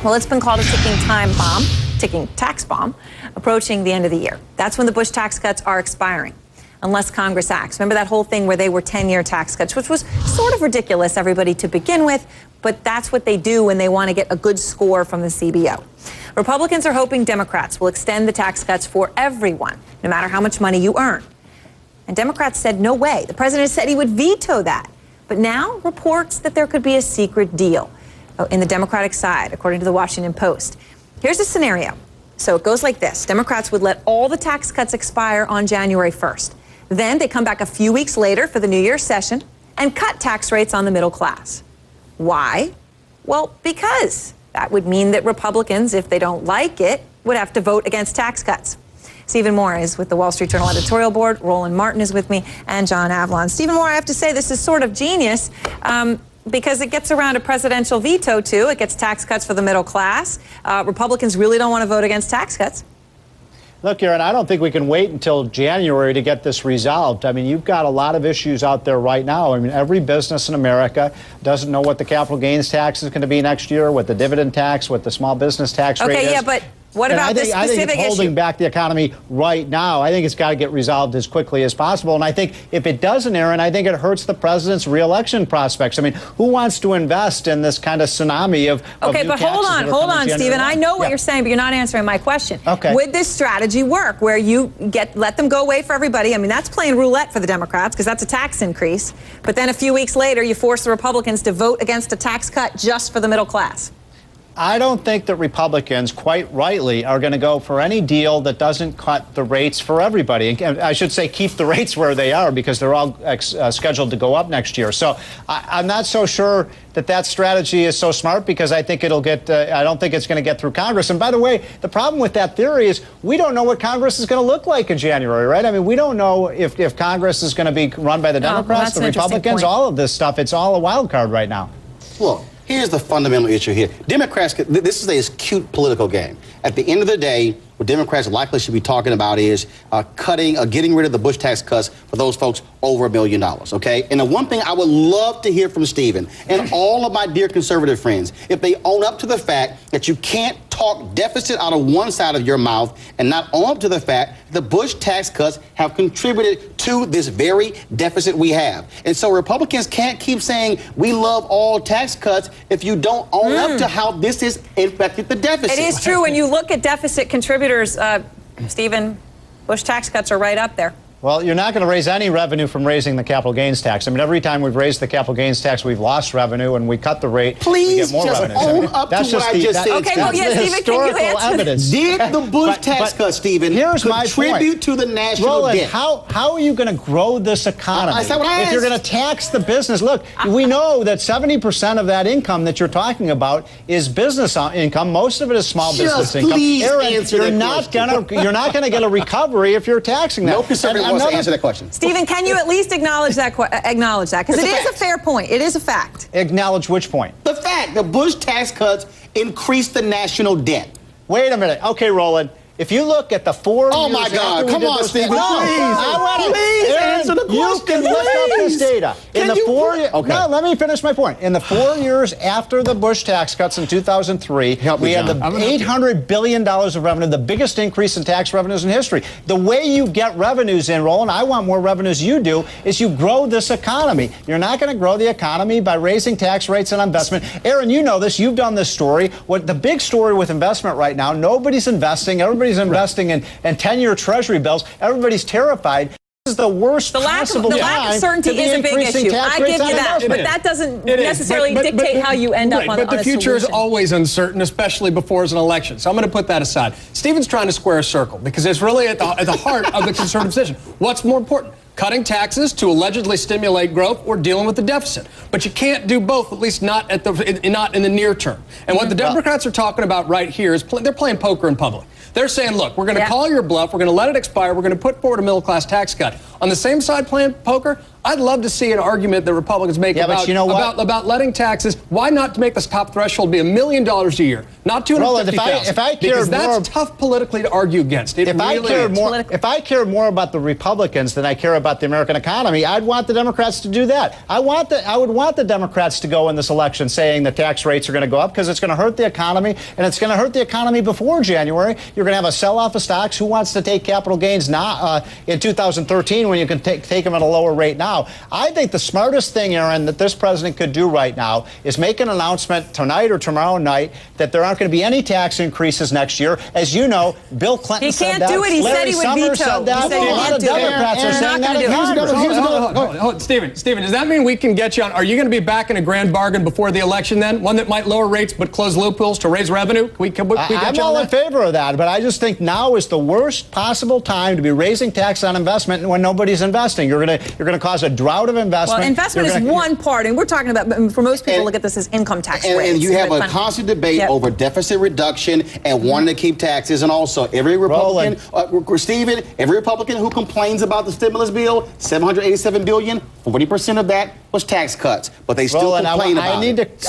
Well, it's been called a ticking tax bomb, approaching the end of the year. That's when the Bush tax cuts are expiring, unless Congress acts. Remember that whole thing where they were 10-year tax cuts, which was sort of ridiculous, everybody, to begin with, but that's what they do when they want to get a good score from the CBO. Republicans are hoping Democrats will extend the tax cuts for everyone, no matter how much money you earn. And Democrats said no way. The president said he would veto that. But now reports that there could be a secret deal in the Democratic side, according to the Washington Post. Here's a scenario. So it goes like this. Democrats would let all the tax cuts expire on January 1st. Then they come back a few weeks later for the New Year's session and cut tax rates on the middle class. Why? Well, because that would mean that Republicans, if they don't like it, would have to vote against tax cuts. Stephen Moore is with the Wall Street Journal editorial board. Roland Martin is with me, and John Avlon. Stephen Moore, I have to say this is sort of genius because it gets around a presidential veto, too. It gets tax cuts for the middle class. Republicans really don't want to vote against tax cuts. Look, Erin, I don't think we can wait until January to get this resolved. I mean, you've got a lot of issues out there right now. I mean, every business in America doesn't know what the capital gains tax is going to be next year, what the dividend tax, what the small business tax rate is. Okay, yeah, but what about this specific issue? I think it's holding back the economy right now. I think it's got to get resolved as quickly as possible. And I think if it doesn't, Erin, I think it hurts the president's reelection prospects. I mean, who wants to invest in this kind of tsunami of Okay, new but hold on, Stephen. I know what Yeah. you're saying, but you're not answering my question. Okay. Would this strategy work where you let them go away for everybody? I mean, that's playing roulette for the Democrats because that's a tax increase. But then a few weeks later, you force the Republicans to vote against a tax cut just for the middle class. I don't think that Republicans, quite rightly, are going to go for any deal that doesn't cut the rates for everybody. And I should say keep the rates where they are because they're all scheduled to go up next year. So I'm not so sure that that strategy is so smart because I think it'll get, I don't think it's going to get through Congress. And by the way, the problem with that theory is we don't know what Congress is going to look like in January, right? I mean, we don't know if Congress is going to be run by the Democrats, the Republicans, all of this stuff. It's all a wild card right now. Look. Here's the fundamental issue here. Democrats, this is a cute political game. At the end of the day, what Democrats likely should be talking about is getting rid of the Bush tax cuts for those folks over $1 million, okay? And the one thing I would love to hear from Stephen and all of my dear conservative friends, if they own up to the fact that you can't talk deficit out of one side of your mouth and not own up to the fact that the Bush tax cuts have contributed to this very deficit we have. And so Republicans can't keep saying we love all tax cuts if you don't own up to how this has affected the deficit. It is true. When you look at deficit contributors, Stephen, Bush tax cuts are right up there. Well, you're not going to raise any revenue from raising the capital gains tax. I mean, every time we've raised the capital gains tax, we've lost revenue, and we cut the rate. Please we get more just revenue. own up to what I just said. Okay, well, yes, Stephen, can you answer evidence. Did the Bush tax cuts, Stephen, contribute to the national Roland, debt? How are you going to grow this economy if you're going to tax the business? Look, we know that 70% of that income that you're talking about is business income. Most of it is small business income. Please Erin, answer you're not going to get a recovery if you're taxing that. No conservative wants to answer that question. Stephen, can you at least acknowledge that? Because it is a fair point. It is a fact. Acknowledge which point? The fact the Bush tax cuts increased the national debt. Wait a minute. Okay, Roland. If you look at the 4 years Oh, my God. Come on, Stephen. Please answer the question. You can look up this data. No, let me finish my point. In the 4 years after the Bush tax cuts in 2003, we had the $800 billion of revenue, the biggest increase in tax revenues in history. The way you get revenues in, Roland, I want more revenues you do, is you grow this economy. You're not going to grow the economy by raising tax rates and investment. Erin, you know this. You've done this story. What the big story with investment right now, nobody's investing. Everybody's investing in 10-year Treasury bills. Everybody's terrified. This is the worst possible time. The lack of certainty is a big issue. I give you that, but that doesn't necessarily dictate how you end up on a solution. But the future is always uncertain, especially before an election. So I'm going to put that aside. Stephen's trying to square a circle because it's really at the heart of the conservative position. What's more important? Cutting taxes to allegedly stimulate growth or dealing with the deficit. But you can't do both, at least not in the near term. And what the Democrats are talking about right here is they're playing poker in public. They're saying, look, we're going to call your bluff, we're going to let it expire, we're going to put forward a middle-class tax cut. On the same side playing poker, I'd love to see an argument that Republicans make about letting taxes. Why not to make this top threshold be $1 million a year, not $250,000? Because that's tough politically to argue against. If I cared more about the Republicans than I care about the American economy, I'd want the Democrats to do that. I would want the Democrats to go in this election saying the tax rates are going to go up because it's going to hurt the economy, and it's going to hurt the economy before January. You're going to have a sell-off of stocks. Who wants to take capital gains now in 2013 when you can take them at a lower rate now? I think the smartest thing, Erin, that this president could do right now is make an announcement tonight or tomorrow night that there aren't going to be any tax increases next year. As you know, Bill Clinton said that. He can't do it. He said he would veto. Said that. A lot of Democrats are saying that. Stephen, does that mean we can get you on? Are you going to be back in a grand bargain before the election then? One that might lower rates but close loopholes to raise revenue? I'm all in favor of that, but I just think now is the worst possible time to be raising tax on investment when nobody's investing. You're going to cause a drought of investment. Well, investment is one part, and we're talking about, for most people, look at this as income tax rates. And you have a constant debate over deficit reduction and wanting to keep taxes, and also every Republican, Stephen, every Republican who complains about the stimulus bill, $787 billion, 40% of that was tax cuts, but they still complain about it.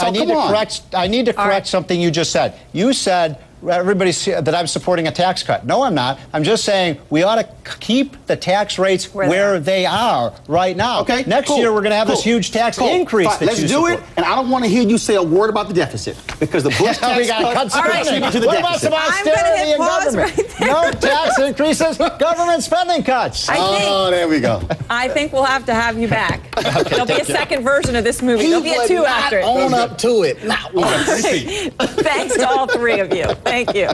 I need to correct something you just said. You said that I'm supporting a tax cut. No, I'm not. I'm just saying we ought to keep the tax rates where they are right now. Okay, next year we're going to have this huge tax increase. Let's do it, and I don't want to hear you say a word about the deficit because the Bush tax cuts to the deficit. What about some austerity in government? No tax increases, government spending cuts. There we go. I think we'll have to have you back. There'll be a second version of this movie. There'll be a 2 after it. Own up to it. Not one. Thanks to all 3 of you. Thank you.